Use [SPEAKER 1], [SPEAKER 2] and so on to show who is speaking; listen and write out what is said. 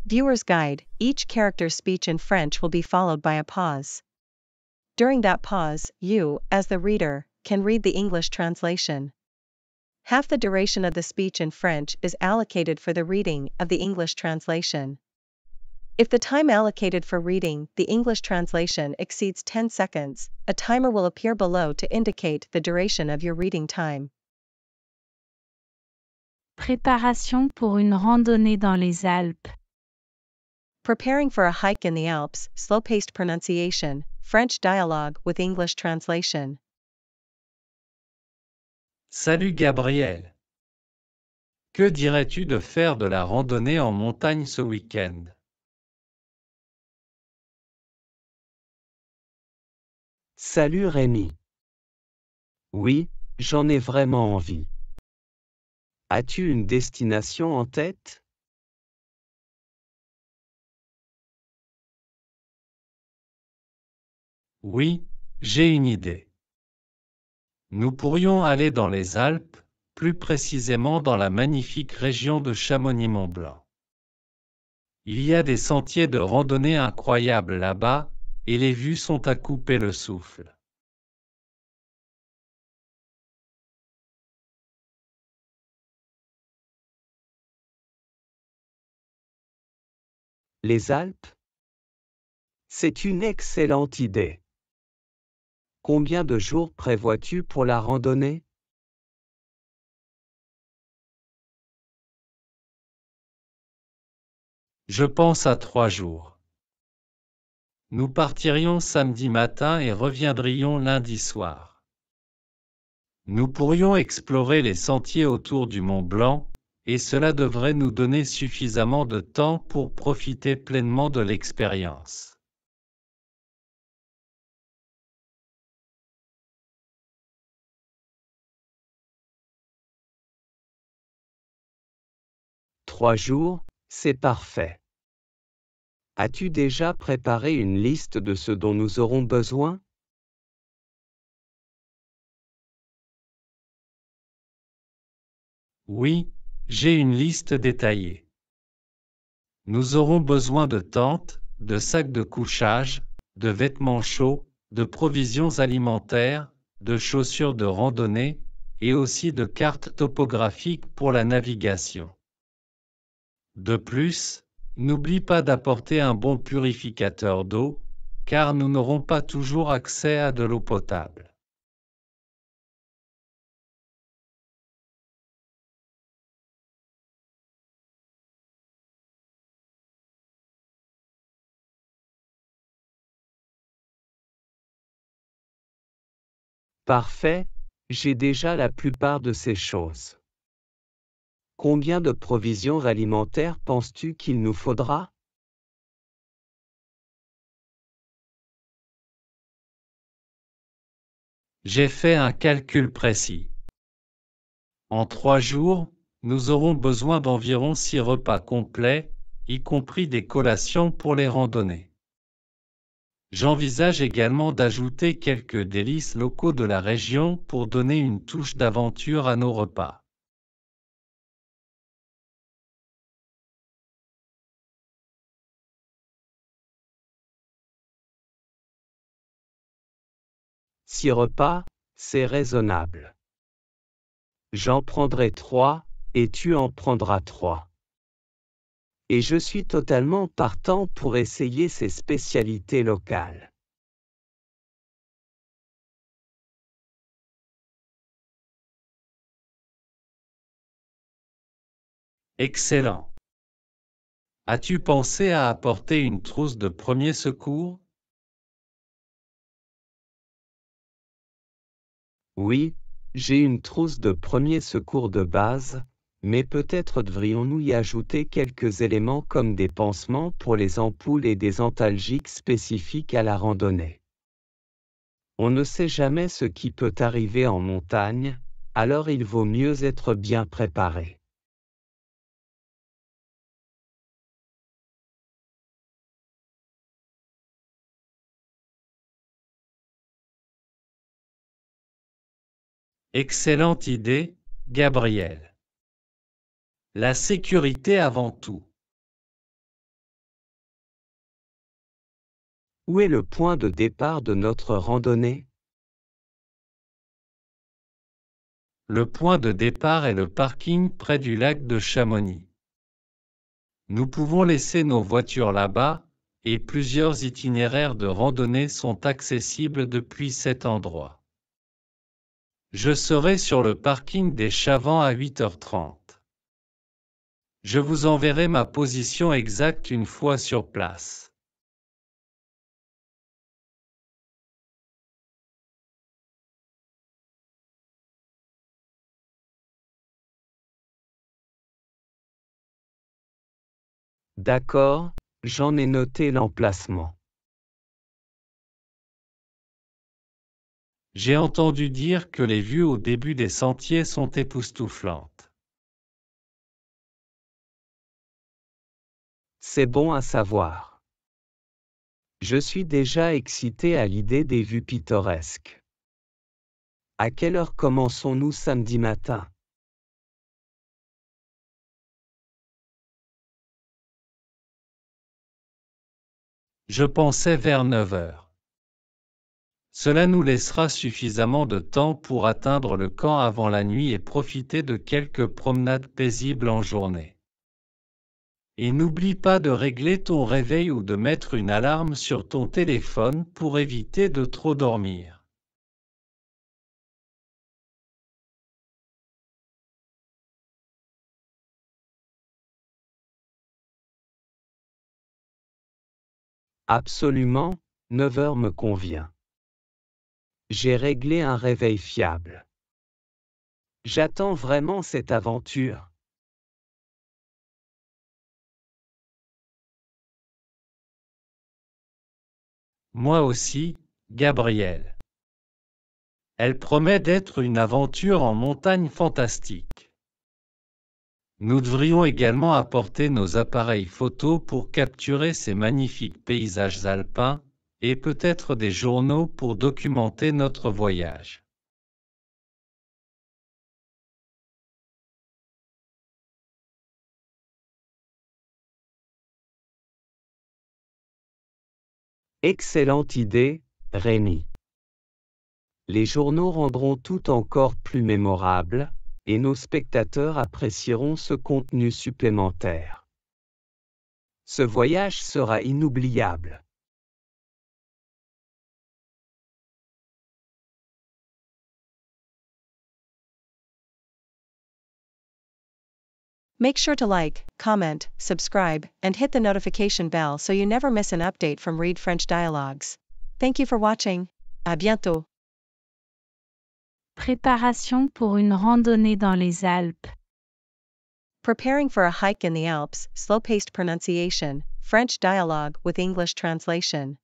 [SPEAKER 1] Viewer's guide: each character's speech in French will be followed by a pause. During that pause, you, as the reader, can read the English translation. Half the duration of the speech in French is allocated for the reading of the English translation. If the time allocated for reading the English translation exceeds 10 seconds, a timer will appear below to indicate the duration of your reading time.
[SPEAKER 2] Préparation pour une randonnée dans les Alpes.
[SPEAKER 1] Preparing for a hike in the Alps, slow-paced pronunciation, French dialogue with English translation.
[SPEAKER 3] Salut Gabriel. Que dirais-tu de faire de la randonnée en montagne ce week-end?
[SPEAKER 4] Salut Rémi. Oui, j'en ai vraiment envie. As-tu une destination en tête?
[SPEAKER 3] Oui, j'ai une idée. Nous pourrions aller dans les Alpes, plus précisément dans la magnifique région de Chamonix-Mont-Blanc. Il y a des sentiers de randonnée incroyables là-bas, et les vues sont à couper le souffle.
[SPEAKER 4] Les Alpes? C'est une excellente idée. Combien de jours prévois-tu pour la randonnée?
[SPEAKER 3] Je pense à 3 jours. Nous partirions samedi matin et reviendrions lundi soir. Nous pourrions explorer les sentiers autour du Mont Blanc, et cela devrait nous donner suffisamment de temps pour profiter pleinement de l'expérience.
[SPEAKER 4] Trois jours, c'est parfait. As-tu déjà préparé une liste de ce dont nous aurons besoin?
[SPEAKER 3] Oui, j'ai une liste détaillée. Nous aurons besoin de tentes, de sacs de couchage, de vêtements chauds, de provisions alimentaires, de chaussures de randonnée, et aussi de cartes topographiques pour la navigation. De plus, n'oublie pas d'apporter un bon purificateur d'eau, car nous n'aurons pas toujours accès à de l'eau potable.
[SPEAKER 4] Parfait, j'ai déjà la plupart de ces choses. Combien de provisions alimentaires penses-tu qu'il nous faudra?
[SPEAKER 3] J'ai fait un calcul précis. En 3 jours, nous aurons besoin d'environ 6 repas complets, y compris des collations pour les randonnées. J'envisage également d'ajouter quelques délices locaux de la région pour donner une touche d'aventure à nos repas.
[SPEAKER 4] Six repas, c'est raisonnable. J'en prendrai 3, et tu en prendras 3. Et je suis totalement partant pour essayer ces spécialités locales.
[SPEAKER 3] Excellent. As-tu pensé à apporter une trousse de premiers secours?
[SPEAKER 4] Oui, j'ai une trousse de premiers secours de base, mais peut-être devrions-nous y ajouter quelques éléments comme des pansements pour les ampoules et des antalgiques spécifiques à la randonnée. On ne sait jamais ce qui peut arriver en montagne, alors il vaut mieux être bien préparé.
[SPEAKER 3] Excellente idée, Gabriel. La sécurité avant tout.
[SPEAKER 4] Où est le point de départ de notre randonnée?
[SPEAKER 3] Le point de départ est le parking près du lac de Chamonix. Nous pouvons laisser nos voitures là-bas, et plusieurs itinéraires de randonnée sont accessibles depuis cet endroit. Je serai sur le parking des Chavants à 8h30. Je vous enverrai ma position exacte une fois sur place.
[SPEAKER 4] D'accord, j'en ai noté l'emplacement.
[SPEAKER 3] J'ai entendu dire que les vues au début des sentiers sont époustouflantes.
[SPEAKER 4] C'est bon à savoir. Je suis déjà excité à l'idée des vues pittoresques. À quelle heure commençons-nous samedi matin?
[SPEAKER 3] Je pensais vers 9h. Cela nous laissera suffisamment de temps pour atteindre le camp avant la nuit et profiter de quelques promenades paisibles en journée. Et n'oublie pas de régler ton réveil ou de mettre une alarme sur ton téléphone pour éviter de trop dormir.
[SPEAKER 4] Absolument, 9 heures me convient. J'ai réglé un réveil fiable. J'attends vraiment cette aventure.
[SPEAKER 3] Moi aussi, Gabriel. Elle promet d'être une aventure en montagne fantastique. Nous devrions également apporter nos appareils photo pour capturer ces magnifiques paysages alpins, et peut-être des journaux pour documenter notre voyage.
[SPEAKER 4] Excellente idée, Rémi. Les journaux rendront tout encore plus mémorable, et nos spectateurs apprécieront ce contenu supplémentaire. Ce voyage sera inoubliable.
[SPEAKER 1] Make sure to like, comment, subscribe, and hit the notification bell so you never miss an update from Read French Dialogues. Thank you for watching. À bientôt.
[SPEAKER 2] Préparation pour une randonnée dans les Alpes.
[SPEAKER 1] Preparing for a hike in the Alps, slow-paced pronunciation, French dialogue with English translation.